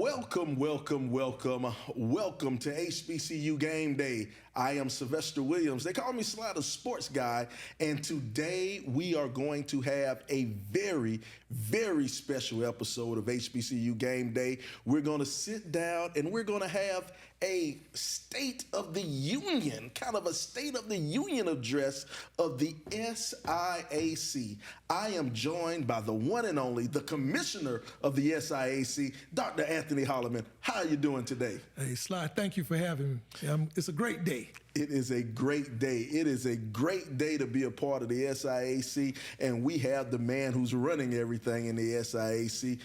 Welcome to HBCU Game Day. I am Sylvester Williams. They call me Sly the Sports Guy, and today we are going to have a very, very special episode of HBCU Game Day. We're going to sit down and we're going to have a State of the Union, kind of a State of the Union address of the SIAC. I am joined by the one and only, the Commissioner of the SIAC, Dr. Anthony Holloman. How are you doing today? Hey, Sly, thank you for having me. It's a great day. It is a great day. It is a great day to be a part of the SIAC, and we have the man who's running everything in the SIAC.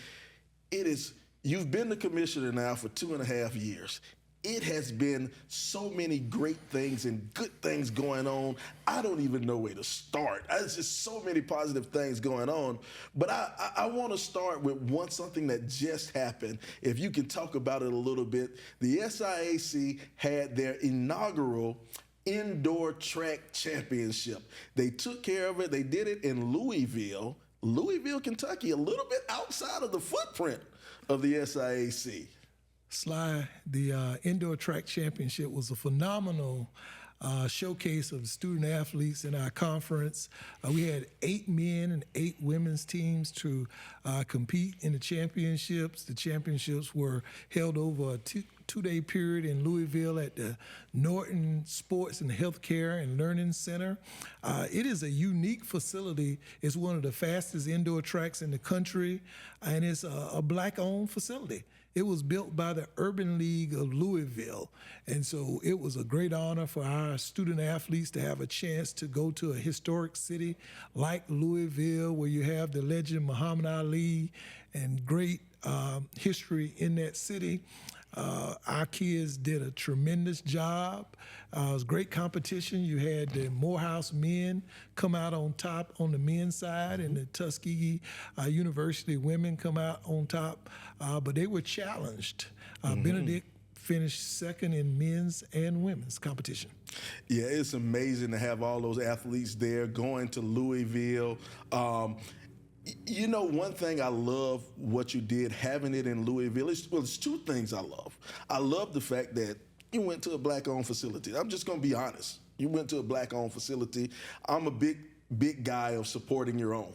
You've been the commissioner now for 2.5 years. It has been so many great things and good things going on. I don't even know where to start. There's just so many positive things going on. But I want to start with something that just happened. If you can talk about it a little bit. The SIAC had their inaugural indoor track championship. They took care of it. They did it in Louisville, Kentucky, a little bit outside of the footprint of the SIAC. Sly, the indoor track championship was a phenomenal showcase of the student athletes in our conference. We had 8 men and 8 women's teams to compete in the championships. The championships were held over a two-day period in Louisville at the Norton Sports and Healthcare and Learning Center. It is a unique facility. It's one of the fastest indoor tracks in the country, and it's a Black-owned facility. It was built by the Urban League of Louisville, and so it was a great honor for our student athletes to have a chance to go to a historic city like Louisville, where you have the legend Muhammad Ali and great history in that city. Our kids did a tremendous job. It was great competition. You had the Morehouse men come out on top on the men's side, and the Tuskegee University women come out on top, but they were challenged. Benedict finished second in men's and women's competition. Yeah, it's amazing to have all those athletes there going to Louisville. You know, one thing I love what you did having it in Louisville, it's 2 things I love. I love the fact that you went to a Black-owned facility. I'm just going to be honest. You went to a Black-owned facility. I'm a big guy of supporting your own,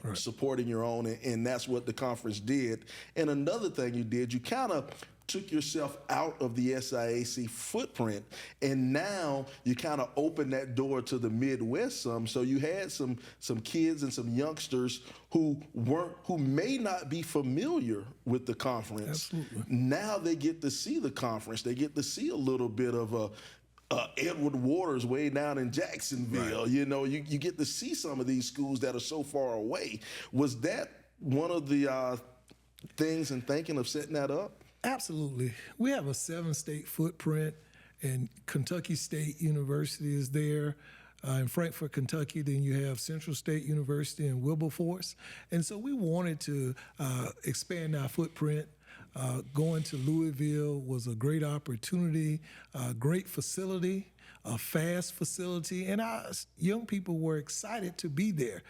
and that's what the conference did. And another thing you did, you kind of took yourself out of the SIAC footprint, and now you kind of opened that door to the Midwest some. So you had some kids and some youngsters who may not be familiar with the conference. Absolutely. Now they get to see the conference. They get to see a little bit of Edward Waters way down in Jacksonville. Right. You know, you get to see some of these schools that are so far away. Was that one of the things in thinking of setting that up? Absolutely. We have a 7-state footprint, and Kentucky State University is there. In Frankfort, Kentucky, then you have Central State University in Wilberforce. And so we wanted to expand our footprint. Going to Louisville was a great opportunity, a great facility, a fast facility, and our young people were excited to be there.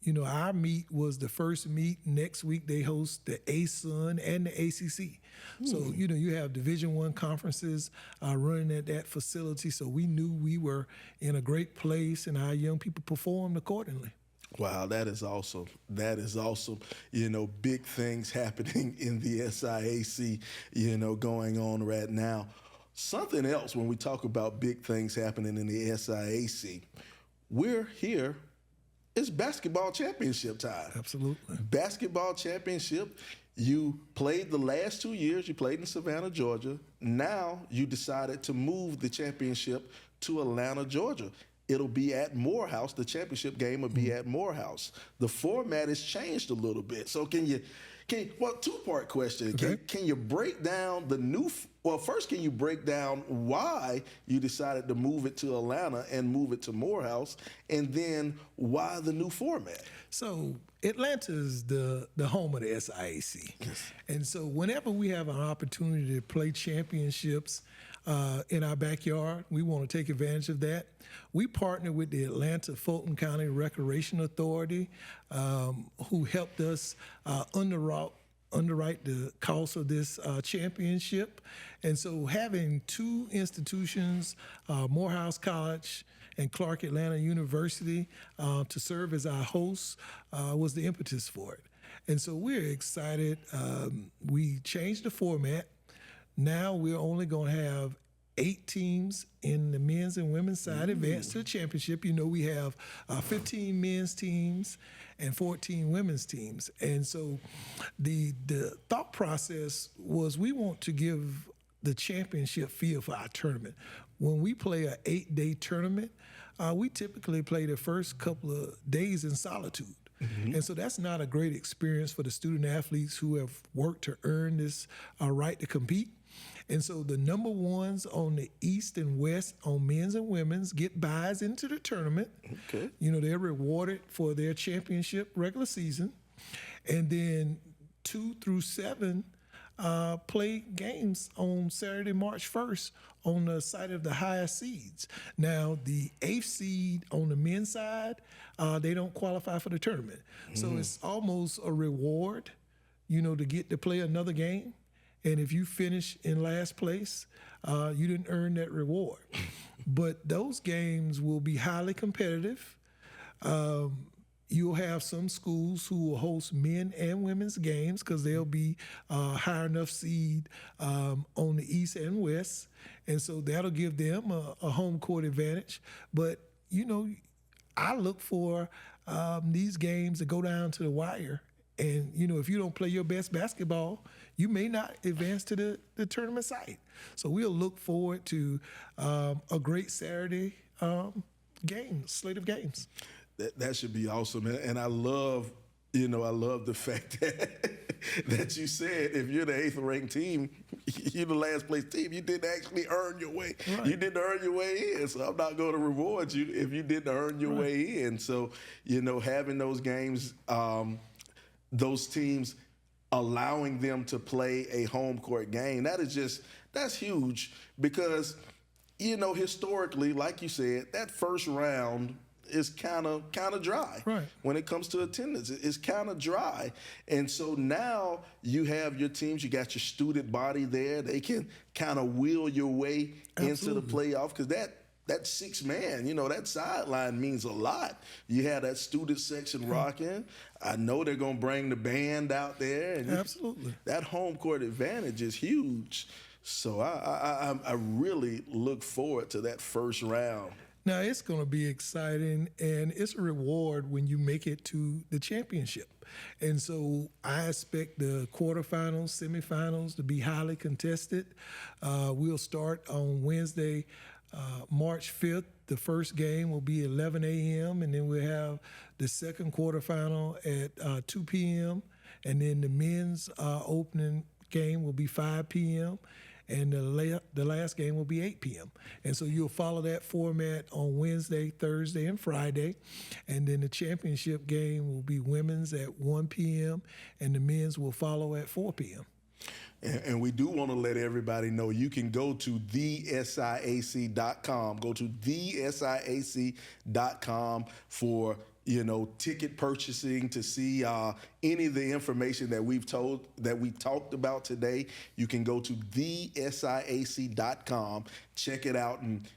You know, our meet was the first meet. Next week, they host the ASUN and the ACC. So, you know, you have Division I conferences running at that facility. So we knew we were in a great place, and our young people performed accordingly. Wow, that is awesome. That is awesome. You know, big things happening in the SIAC, you know, going on right now. Something else, when we talk about big things happening in the SIAC, we're here. It's basketball championship time. Absolutely. Basketball championship. You played the last 2 years. You played in Savannah, Georgia. Now you decided to move the championship to Atlanta, Georgia. It'll be at Morehouse. The championship game will be at Morehouse. The format has changed a little bit. So well, 2-part question. Okay. Can you break down first, can you break down why you decided to move it to Atlanta and move it to Morehouse, and then why the new format? So Atlanta is the home of the SIAC. Yes. And so whenever we have an opportunity to play championships in our backyard, we want to take advantage of that. We partner with the Atlanta Fulton County Recreation Authority, who helped us underwrite underwrite the cost of this championship. And so having two institutions, Morehouse College and Clark Atlanta University, to serve as our hosts was the impetus for it. And so we're excited. We changed the format. Now we're only going to have 8 teams in the men's and women's side advance to the championship. You know, we have 15 men's teams and 14 women's teams. And so the thought process was we want to give the championship feel for our tournament. When we play an 8-day tournament, we typically play the first couple of days in solitude. And so that's not a great experience for the student athletes who have worked to earn this right to compete. And so the number ones on the East and West on men's and women's get buys into the tournament. Okay. You know, they're rewarded for their championship regular season. And then 2 through 7 play games on Saturday, March 1st on the site of the highest seeds. Now, the 8th seed on the men's side, they don't qualify for the tournament. So it's almost a reward, you know, to get to play another game. And if you finish in last place, you didn't earn that reward. But those games will be highly competitive. You'll have some schools who will host men and women's games because they'll be high enough seed on the East and West. And so that'll give them a home court advantage. But, you know, I look for these games to go down to the wire. And, you know, if you don't play your best basketball, you may not advance to the tournament site. So we'll look forward to a great Saturday slate of games. That should be awesome. And I love, you know, I love the fact that you said if you're the 8th ranked team, you're the last place team, you didn't actually earn your way. Right. You didn't earn your way in. So I'm not going to reward you if you didn't earn your way in. So, you know, having those games, those teams allowing them to play a home court game, that's huge because, you know, historically, like you said, that first round is kind of dry. Right. When it comes to attendance. It's kind of dry. And so now you have your teams, you got your student body there. They can kind of wheel your way into the playoff because that 6-man, you know, that sideline means a lot. You have that student section rocking. I know they're going to bring the band out there. And absolutely. That home court advantage is huge. So I really look forward to that first round. Now, it's going to be exciting, and it's a reward when you make it to the championship. And so I expect the quarterfinals, semifinals to be highly contested. We'll start on Wednesday, March 5th. The first game will be 11 a.m., and then we'll have the second quarterfinal at 2 p.m., and then the men's opening game will be 5 p.m., and the last game will be 8 p.m. And so you'll follow that format on Wednesday, Thursday, and Friday. And then the championship game will be women's at 1 p.m., and the men's will follow at 4 p.m. And we do want to let everybody know you can go to thesiac.com. Go to thesiac.com for, you know, ticket purchasing to see any of the information that we talked about today. You can go to thesiac.com, check it out, and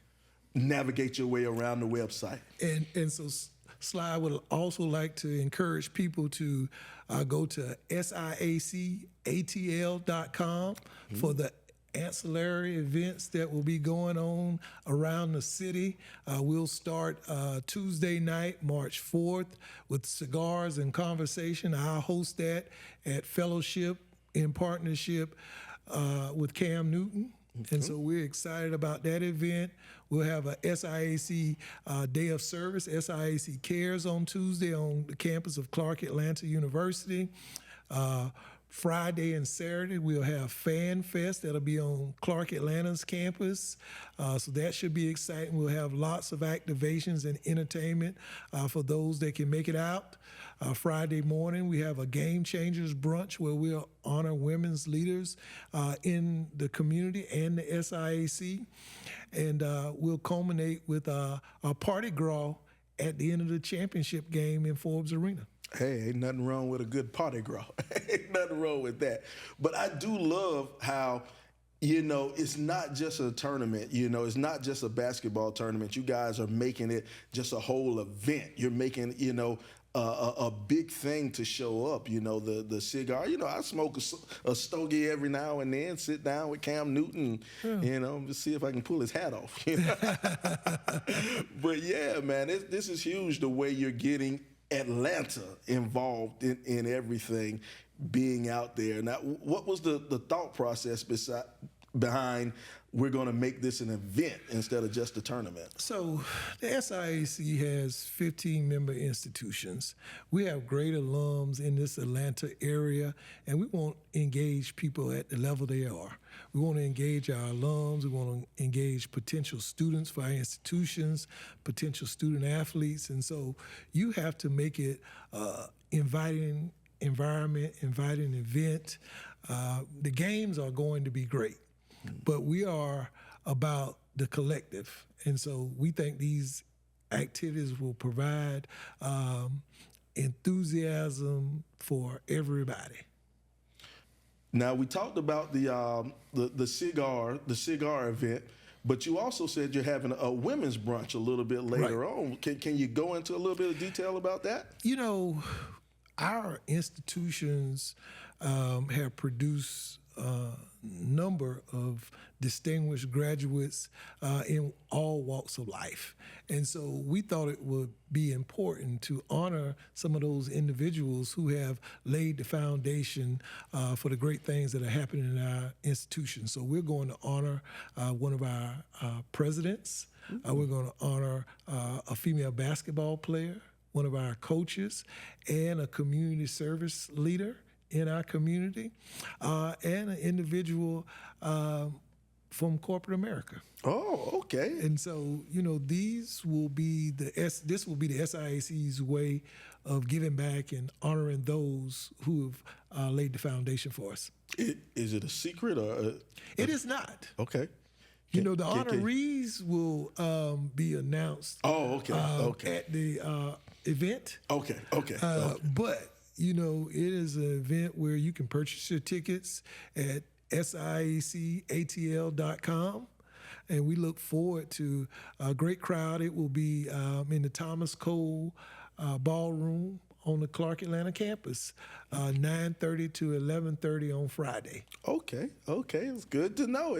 navigate your way around the website. And so Sly would also like to encourage people to go to SIACATL.com for the ancillary events that will be going on around the city. We'll start Tuesday night, March 4th, with Cigars and Conversation. I'll host that at Fellowship in partnership with Cam Newton. And so we're excited about that event. We'll have a SIAC Day of Service, SIAC Cares on Tuesday on the campus of Clark Atlanta University. Friday and Saturday, we'll have Fan Fest. That'll be on Clark Atlanta's campus. So that should be exciting. We'll have lots of activations and entertainment for those that can make it out. Friday morning, we have a Game Changers brunch where we'll honor women's leaders in the community and the SIAC. And we'll culminate with a party gras at the end of the championship game in Forbes Arena. Hey, ain't nothing wrong with a good party girl. Ain't nothing wrong with that. But I do love how, it's not just a tournament. It's not just a basketball tournament. You guys are making it just a whole event. You're making, a big thing to show up. The cigar. I smoke a stogie every now and then. Sit down with Cam Newton. Just see if I can pull his hat off. But yeah, man, this is huge. The way you're getting Atlanta involved in everything, being out there. Now, what was the thought process behind we're going to make this an event instead of just a tournament? So the SIAC has 15 member institutions. We have great alums in this Atlanta area, and we want to engage people at the level they are. We want to engage our alums. We want to engage potential students for our institutions, potential student athletes. And so you have to make it inviting environment, inviting event. The games are going to be great, but we are about the collective. And so we think these activities will provide enthusiasm for everybody. Now, we talked about the cigar event, but you also said you're having a women's brunch a little bit later on. Can you go into a little bit of detail about that? Our institutions have produced a number of distinguished graduates in all walks of life. And so we thought it would be important to honor some of those individuals who have laid the foundation for the great things that are happening in our institution. So we're going to honor one of our presidents. We're going to honor a female basketball player, one of our coaches, and a community service leader in our community, and an individual from corporate America. Oh, okay. And so, this will be the SIAC's way of giving back and honoring those who have laid the foundation for us. Is it a secret or? It is not. Okay. The honorees will be announced. Oh, okay. At the event. Okay. But it is an event where you can purchase your tickets at SIACATL.com. And we look forward to a great crowd. It will be in the Thomas Cole Ballroom on the Clark Atlanta campus, 9:30 to 11:30 on Friday. Okay. It's good to know.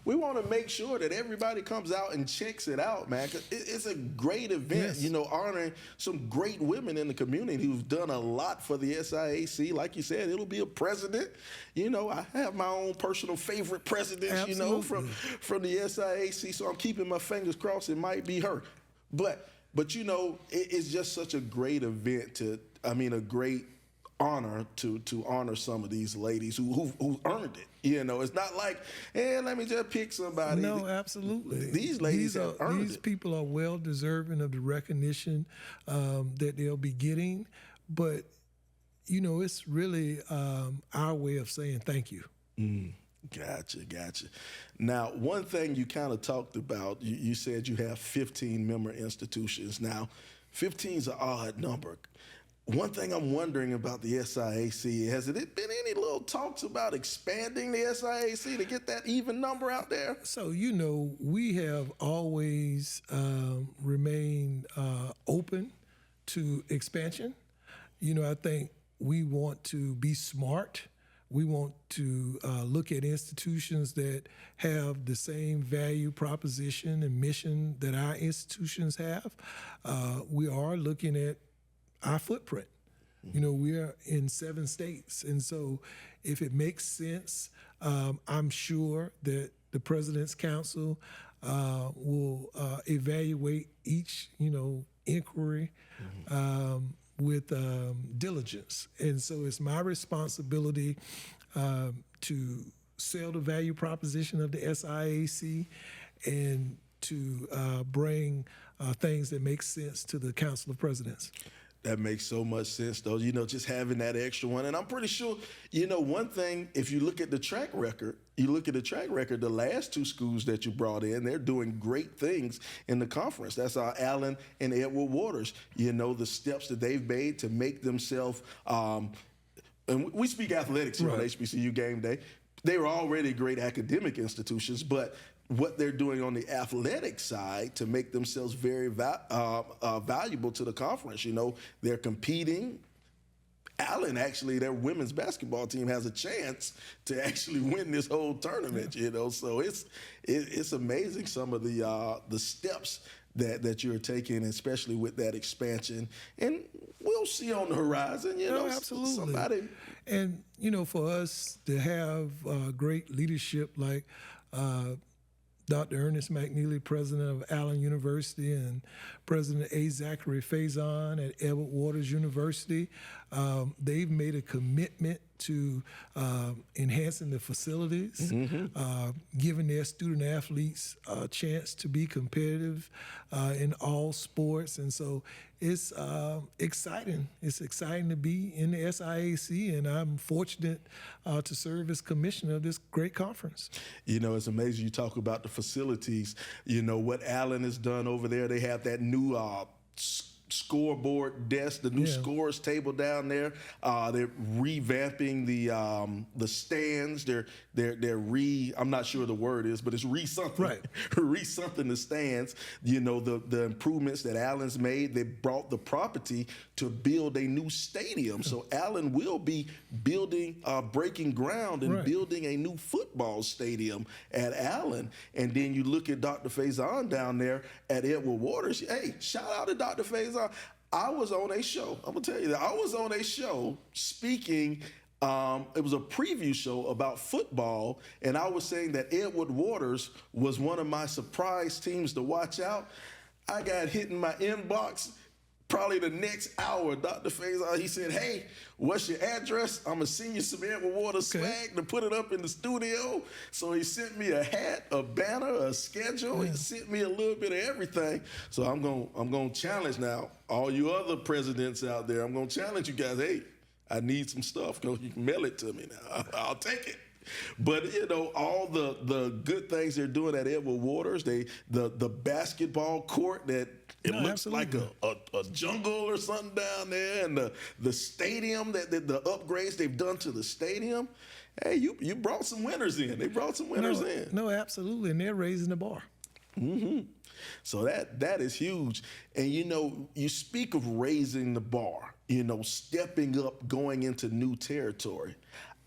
We want to make sure that everybody comes out and checks it out, man. 'Cause it's a great event, Yes. Honoring some great women in the community who've done a lot for the SIAC. Like you said, it'll be a president. I have my own personal favorite presidents, Absolutely. from the SIAC. So I'm keeping my fingers crossed. It might be her. But it's just such a great event a great honor to honor some of these ladies who earned it. It's not like, hey, let me just pick somebody. No, absolutely. These ladies have earned it. These people are well deserving of the recognition that they'll be getting. But, it's really our way of saying thank you. Gotcha. Now, one thing you kind of talked about, you said you have 15 member institutions. Now, 15 is an odd number. One thing I'm wondering about the SIAC, has it been any little talks about expanding the SIAC to get that even number out there? So, we have always remained open to expansion. I think we want to be smart. We want to look at institutions that have the same value proposition and mission that our institutions have. We are looking at our footprint. We are in 7 states. And so if it makes sense, I'm sure that the President's Council will evaluate each, inquiry with diligence. And so it's my responsibility to sell the value proposition of the SIAC and to bring things that make sense to the Council of Presidents. That makes so much sense, though, just having that extra one. And I'm pretty sure, one thing, if you look at the track record, the last two schools that you brought in, they're doing great things in the conference. That's Allen and Edward Waters, the steps that they've made to make themselves, and we speak athletics here on HBCU Game Day. They were already great academic institutions, but what they're doing on the athletic side to make themselves very valuable to the conference. They're competing. Allen, actually, their women's basketball team has a chance to actually win this whole tournament, So it's amazing some of the steps that you're taking, especially with that expansion. And we'll see on the horizon, absolutely. Somebody. And, for us to have great leadership like Dr. Ernest McNeely, president of Allen University, and President A. Zachary Faison at Edward Waters University, they've made a commitment to enhancing the facilities, giving their student athletes a chance to be competitive in all sports. And so it's exciting. It's exciting to be in the SIAC, and I'm fortunate to serve as commissioner of this great conference. It's amazing you talk about the facilities. What Allen has done over there. They have that new scoreboard desk, the new scores table down there. They're revamping the stands. I'm not sure the word is, but it's re-something. Right. Re-something the stands. The improvements that Allen's made, they brought the property to build a new stadium. So Allen will be breaking ground and building a new football stadium at Allen. And then you look at Dr. Faison down there at Edward Waters. Hey, shout out to Dr. Faison. I was on a show. I'm going to tell you that. I was on a show speaking. It was a preview show about football, and I was saying that Edward Waters was one of my surprise teams to watch out. I got hit in my inbox probably the next hour. Dr. Faison, he said, hey, what's your address? I'm going to send you some Edward Waters swag to put it up in the studio. So he sent me a hat, a banner, a schedule. He sent me a little bit of everything. So I'm going to challenge now all you other presidents out there. I'm going to challenge you guys. Hey, I need some stuff. You can mail it to me now. I'll take it. But all the good things they're doing at Edward Waters, the basketball court that looks like a jungle or something down there, and the stadium the upgrades they've done to the stadium. Hey, you brought some winners in. They brought some winners in. No, absolutely, and they're raising the bar. Mm-hmm. So that is huge. And you speak of raising the bar, stepping up, going into new territory.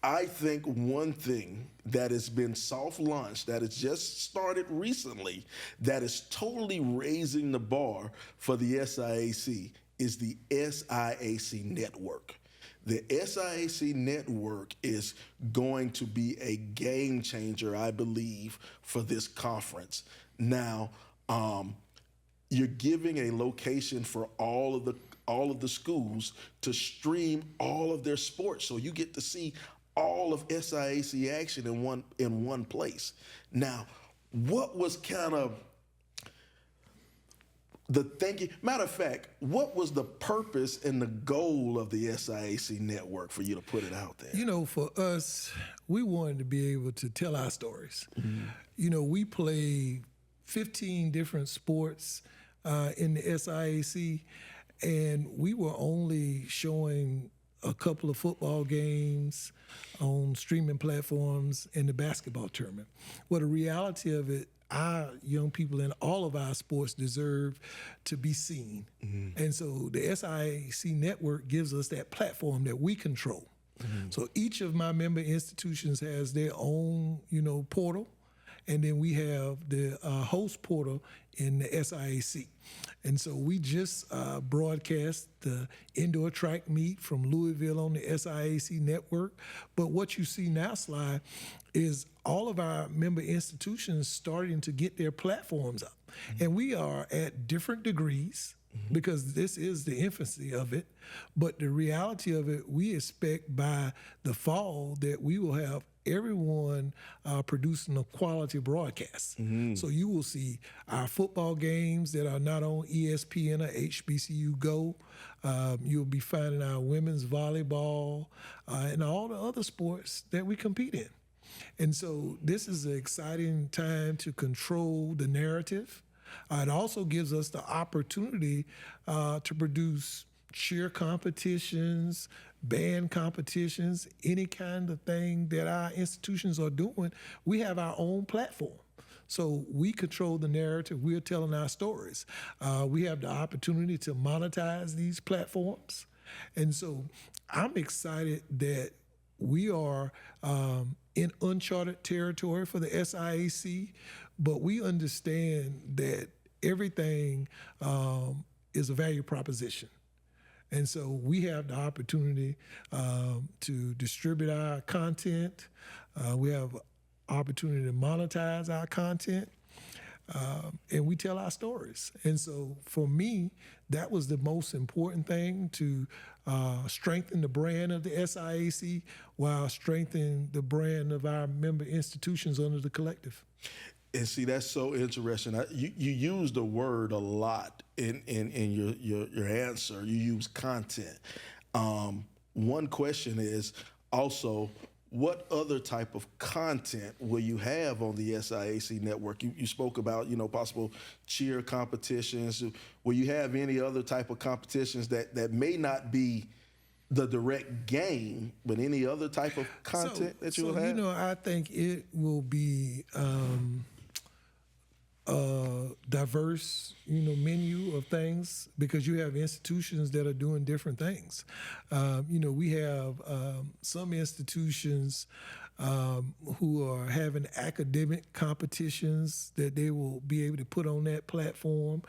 I think one thing that has been soft launched, that has just started recently, that is totally raising the bar for the SIAC is the SIAC Network. The SIAC Network is going to be a game changer, I believe, for this conference. Now, you're giving a location for all of the schools to stream all of their sports, so you get to see all of SIAC action in one place. Now, what was kind of the thinking? Matter of fact, what was the purpose and the goal of the SIAC Network for you to put it out there? For us, we wanted to be able to tell our stories. Mm-hmm. We play 15 different sports in the SIAC, and we were only showing a couple of football games on streaming platforms in the basketball tournament. Well, the reality of it, our young people in all of our sports deserve to be seen. Mm-hmm. And so the SIAC Network gives us that platform that we control. Mm-hmm. So each of my member institutions has their own, portal. And then we have the host portal in the SIAC. And so we just broadcast the indoor track meet from Louisville on the SIAC Network. But what you see now, Sly, is all of our member institutions starting to get their platforms up. Mm-hmm. And we are at different degrees. because this is the infancy of it. But the reality of it, we expect by the fall that we will have everyone producing a quality broadcast. So you will see our football games that are not on ESPN or HBCU Go. You'll be finding our women's volleyball and all the other sports that we compete in. And so this is an exciting time to control the narrative. It also gives us the opportunity to produce cheer competitions, band competitions, any kind of thing that our institutions are doing. We have our own platform. So we control the narrative. We're telling our stories. We have the opportunity to monetize these platforms. And so I'm excited that we are in uncharted territory for the SIAC, but we understand that everything is a value proposition. And so we have the opportunity to distribute our content. We have opportunity to monetize our content, and we tell our stories. And so for me, that was the most important thing, to strengthen the brand of the SIAC while strengthening the brand of our member institutions under the collective. And see, that's so interesting. You used the word a lot in your answer. You use content. One question is also, what other type of content will you have on the SIAC network? You spoke about, possible cheer competitions. Will you have any other type of competitions that may not be the direct game, but any other type of content that you will have? I think it will be diverse, menu of things, because you have institutions that are doing different things. We have some institutions who are having academic competitions that they will be able to put on that platform.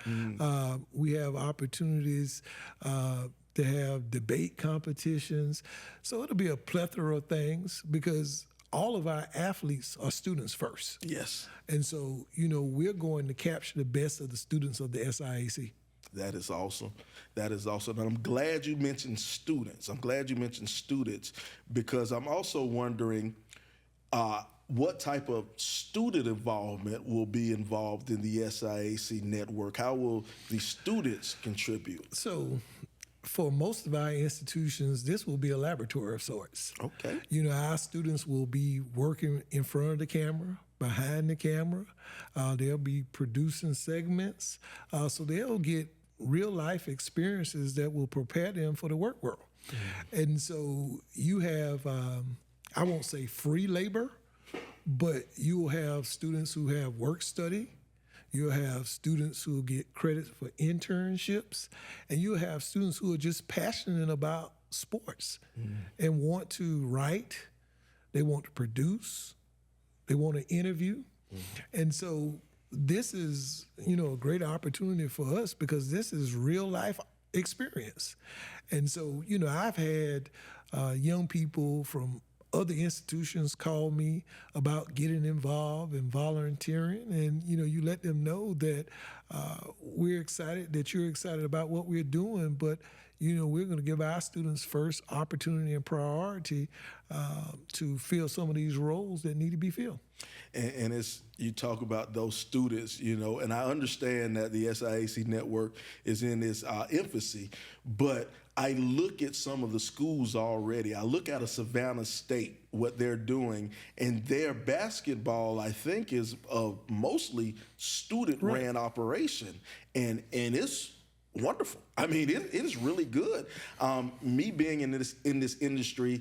We have opportunities to have debate competitions. So it'll be a plethora of things, because all of our athletes are students first. Yes. And so, we're going to capture the best of the students of the SIAC. That is awesome. That is awesome. And I'm glad you mentioned students. Because I'm also wondering what type of student involvement will be involved in the SIAC network. How will the students contribute? So, for most of our institutions, this will be a laboratory of sorts. Okay. Our students will be working in front of the camera, behind the camera. They'll be producing segments. So they'll get real life experiences that will prepare them for the work world. And so you have, I won't say free labor, but you will have students who have work study. You'll have students who will get credit for internships, and you'll have students who are just passionate about sports and want to write, they want to produce, they want to interview. And so this is, a great opportunity for us, because this is real life experience. And so, I've had young people from other institutions call me about getting involved and volunteering, and you let them know that we're excited, that you're excited about what we're doing, but we're going to give our students first opportunity and priority to fill some of these roles that need to be filled. And as you talk about those students, and I understand that the SIAC network is in its infancy, but I look at some of the schools already. I look at a Savannah State, what they're doing, and their basketball, I think, is a mostly student-ran operation, and it's wonderful. I mean, it is really good. Me being in this industry,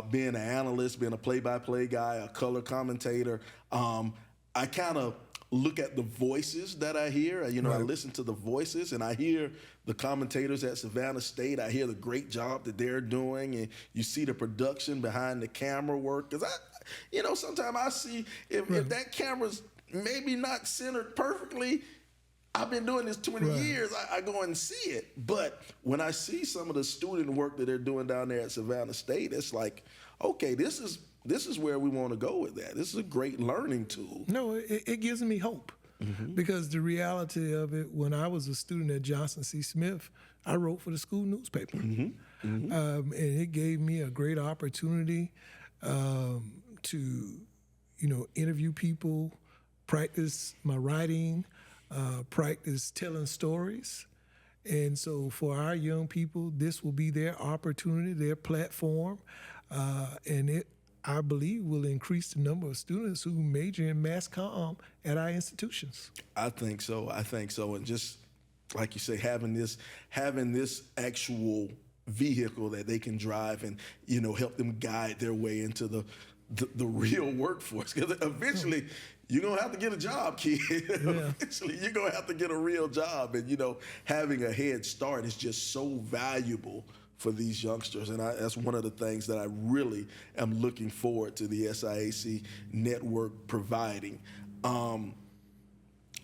being an analyst, being a play-by-play guy, a color commentator, I kind of look at the voices that I hear. I listen to the voices, and I hear the commentators at Savannah State. I hear the great job that they're doing, and you see the production behind the camera work. Because sometimes I see if that camera's maybe not centered perfectly. I've been doing this 20 years. I go and see it. But when I see some of the student work that they're doing down there at Savannah State, it's like, okay, this is where we want to go with that. This is a great learning tool. No, it gives me hope. Because the reality of it, when I was a student at Johnson C. Smith, I wrote for the school newspaper. And it gave me a great opportunity to, interview people, practice my writing, practice telling stories. And so for our young people, this will be their opportunity, their platform, and it, I believe, will increase the number of students who major in mass comm at our institutions. I think so. And just like you say, having this actual vehicle that they can drive and, help them guide their way into the real workforce. Because eventually you're going to have to get a job, kid. Yeah. Eventually you're going to have to get a real job. And, having a head start is just so valuable for these youngsters. And that's one of the things that I really am looking forward to the SIAC Network providing.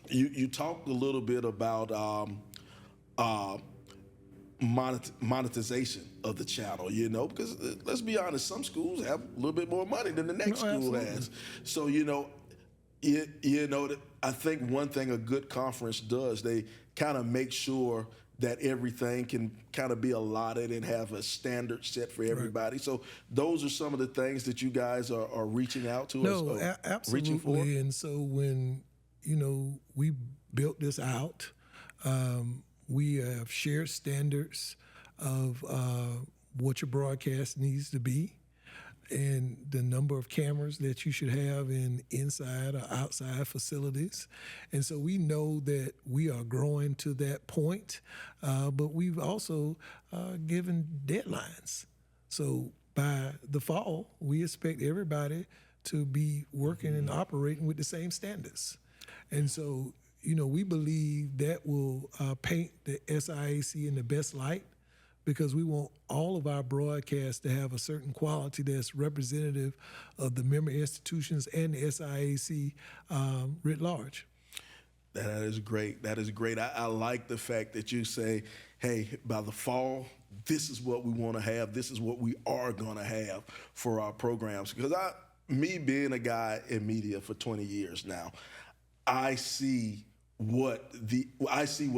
You talked a little bit about monetization of the channel, because let's be honest, some schools have a little bit more money than the next school has. So, I think one thing a good conference does, they kind of make sure that everything can kind of be allotted and have a standard set for everybody. Right. So those are some of the things that you guys are reaching out to us, absolutely. Reaching for. And so when, we built this out, we have shared standards of what your broadcast needs to be and the number of cameras that you should have in inside or outside facilities. And so we know that we are growing to that point, but we've also given deadlines. So by the fall, we expect everybody to be working and operating with the same standards. And so, we believe that will paint the SIAC in the best light, because we want all of our broadcasts to have a certain quality that's representative of the member institutions and the SIAC writ large. That is great. That is great. I like the fact that you say, hey, by the fall, this is what we want to have. This is what we are going to have for our programs. Because me being a guy in media for 20 years now, I see what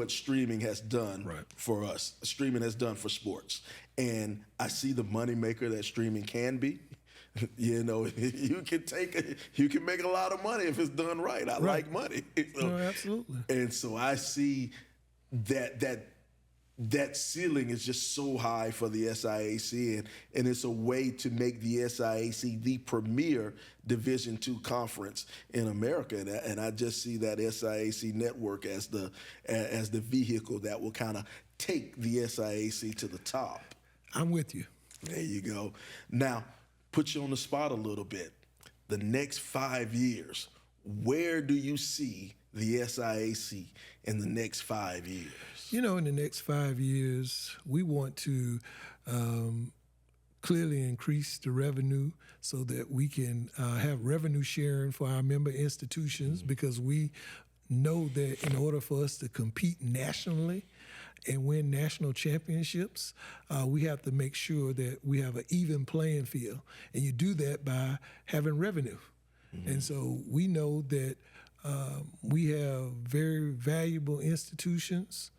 streaming has done for us. Streaming has done for sports, and I see the moneymaker that streaming can be. You can make a lot of money if it's done right. I like money. No, absolutely. And so I see that ceiling is just so high for the SIAC, and it's a way to make the SIAC the premier Division II conference in America. And I just see that SIAC Network as the vehicle that will kind of take the SIAC to the top. I'm with you. There you go. Now, put you on the spot a little bit. The next 5 years, where do you see the SIAC in the next 5 years? In the next 5 years, we want to clearly increase the revenue so that we can have revenue sharing for our member institutions, because we know that in order for us to compete nationally and win national championships, we have to make sure that we have an even playing field. And you do that by having revenue. And so we know that we have very valuable institutions,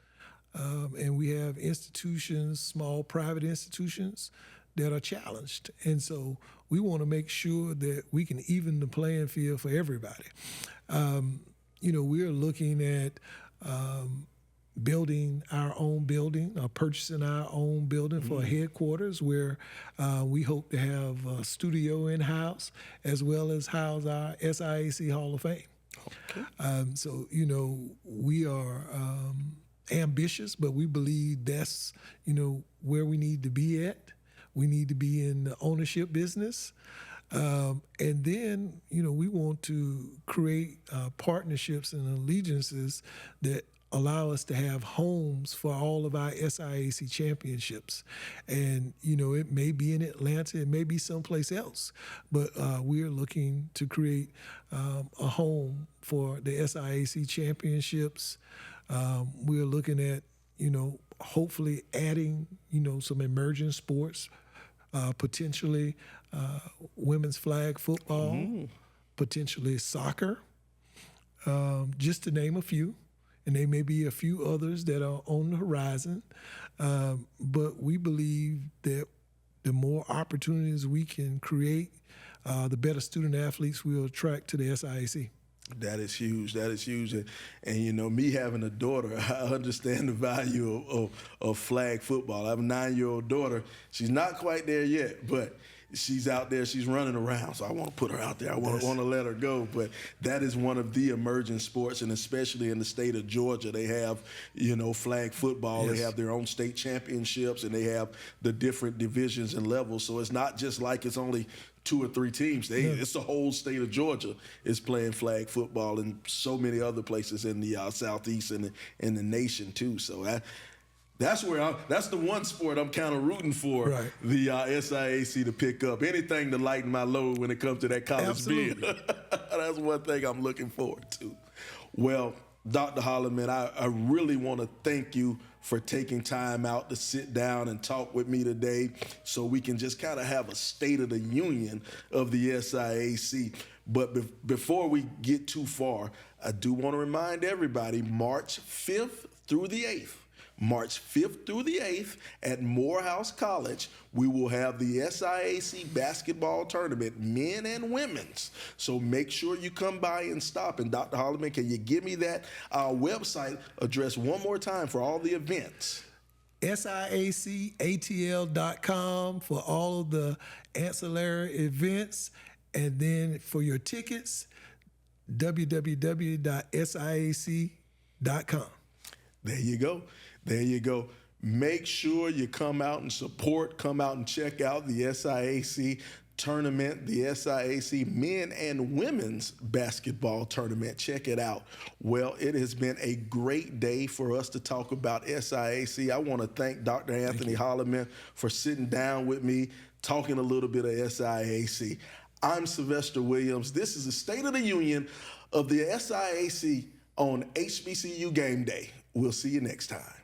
and we have institutions, small private institutions, that are challenged. And so we want to make sure that we can even the playing field for everybody. We're looking at building our own building, or purchasing our own building for a headquarters, where we hope to have a studio in-house, as well as house our SIAC Hall of Fame. Okay. So, we are ambitious, but we believe that's, where we need to be at. We need to be in the ownership business. And then, we want to create partnerships and allegiances that allow us to have homes for all of our SIAC championships. And, it may be in Atlanta, it may be someplace else, but we're looking to create a home for the SIAC championships. We're looking at, hopefully adding, some emerging sports, potentially women's flag football, potentially soccer. just to name a few, and there may be a few others that are on the horizon. But we believe that the more opportunities we can create, the better student athletes we'll attract to the SIAC. That is huge. That is huge. And you know, me having a daughter, I understand the value of flag football. I have a 9-year-old daughter. She's not quite there yet, but she's out there. She's running around. So I want to put her out there. I want to let her go. But that is one of the emerging sports, and especially in the state of Georgia, they have, you know, flag football. Yes. They have their own state championships, and they have the different divisions and levels. So it's not just like it's only 2 or 3 teams. It's the whole state of Georgia is playing flag football, and so many other places in the southeast and in the nation too. So that's the one sport I'm kind of rooting for, right, the SIAC to pick up. Anything to lighten my load when it comes to that college bid. That's one thing I'm looking forward to. Well, Dr. Holloman, I really want to thank you for taking time out to sit down and talk with me today so we can just kind of have a state of the union of the SIAC. But before we get too far, I do want to remind everybody, March 5th through the 8th, March 5th through the 8th at Morehouse College, we will have the SIAC basketball tournament, men and women's. So make sure you come by and stop. And Dr. Holloman, can you give me that website address one more time for all the events? SIACATL.com for all of the ancillary events. And then for your tickets, www.siac.com. There you go. There you go. Make sure you come out and support, come out and check out the SIAC tournament, the SIAC men and women's basketball tournament. Check it out. Well, it has been a great day for us to talk about SIAC. I want to thank Dr. Anthony Holloman for sitting down with me, talking a little bit of SIAC. I'm Sylvester Williams. This is the State of the Union of the SIAC on HBCU Game Day. We'll see you next time.